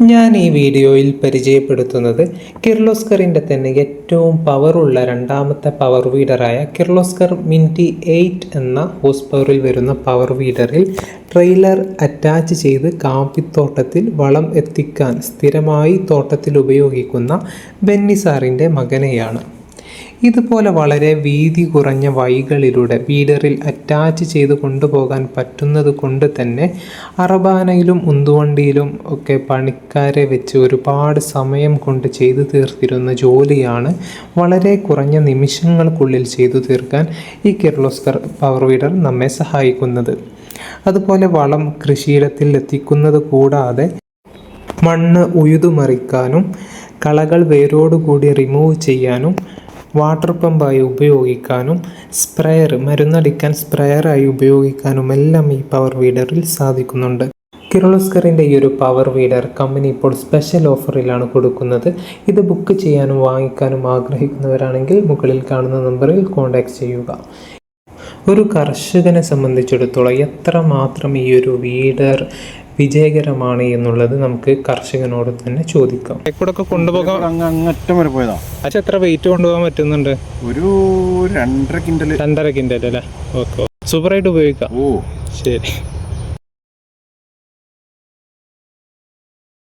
ഞാൻ ഈ വീഡിയോയിൽ പരിചയപ്പെടുത്തുന്നത് കിർലോസ്കറിൻ്റെ തന്നെ ഏറ്റവും പവറുള്ള രണ്ടാമത്തെ പവർ വീഡറായ കിർലോസ്കർ മിൻറ്റി 8 എന്ന ഹോസ് പവറിൽ വരുന്ന പവർ വീഡറിൽ ട്രെയിലർ അറ്റാച്ച് ചെയ്ത് കാപ്പിത്തോട്ടത്തിൽ വളം എത്തിക്കാൻ സ്ഥിരമായി തോട്ടത്തിൽ ഉപയോഗിക്കുന്ന ബെന്നി സാറിൻ്റെ മകനെയാണ്. ഇതുപോലെ വളരെ വീതി കുറഞ്ഞ വഴികളിലൂടെ വീഡറിൽ അറ്റാച്ച് ചെയ്ത് കൊണ്ടുപോകാൻ പറ്റുന്നത് കൊണ്ട് തന്നെ അറബാനയിലും ഉന്തുവണ്ടിയിലും ഒക്കെ പണിക്കാരെ വെച്ച് ഒരുപാട് സമയം കൊണ്ട് ചെയ്തു തീർത്തിരുന്ന ജോലിയാണ് വളരെ കുറഞ്ഞ നിമിഷങ്ങൾക്കുള്ളിൽ ചെയ്തു തീർക്കാൻ ഈ കിർലോസ്കർ പവർ വീഡർ നമ്മെ സഹായിക്കുന്നത്. അതുപോലെ വളം കൃഷിയിടത്തിൽ എത്തിക്കുന്നത് കൂടാതെ മണ്ണ് ഉഴുതുമറിക്കാനും കളകൾ വേരോടുകൂടി റിമൂവ് ചെയ്യാനും വാട്ടർ പമ്പായി ഉപയോഗിക്കാനും സ്പ്രെയർ മരുന്നടിക്കാൻ സ്പ്രെയറായി ഉപയോഗിക്കാനുമെല്ലാം ഈ പവർ വീഡറിൽ സാധിക്കുന്നുണ്ട്. കിർലോസ്കറിൻ്റെ ഈ ഒരു പവർ വീഡർ കമ്പനി ഇപ്പോൾ സ്പെഷ്യൽ ഓഫറിലാണ് കൊടുക്കുന്നത്. ഇത് ബുക്ക് ചെയ്യാനും വാങ്ങിക്കാനും ആഗ്രഹിക്കുന്നവരാണെങ്കിൽ മുകളിൽ കാണുന്ന നമ്പറിൽ കോൺടാക്റ്റ് ചെയ്യുക. ഒരു കർഷകനെ സംബന്ധിച്ചിടത്തോളം എത്രമാത്രം ഈ ഒരു വീഡർ വിജയകരമാണ് എന്നുള്ളത് നമുക്ക് കർഷകനോട് തന്നെ ചോദിക്കാം. കൂടെ കൊണ്ടുപോകാൻ അങ്ങറ്റം വരെ പോയതാ. അച്ഛൻ എത്ര വെയിറ്റ് കൊണ്ടുപോകാൻ പറ്റുന്നുണ്ട്? ഒരു 2.5 ക്വിൻ്റൽ അല്ലേ? ഓക്കെ, സൂപ്പറായിട്ട് ഉപയോഗിക്കാം. ഓ ശരി.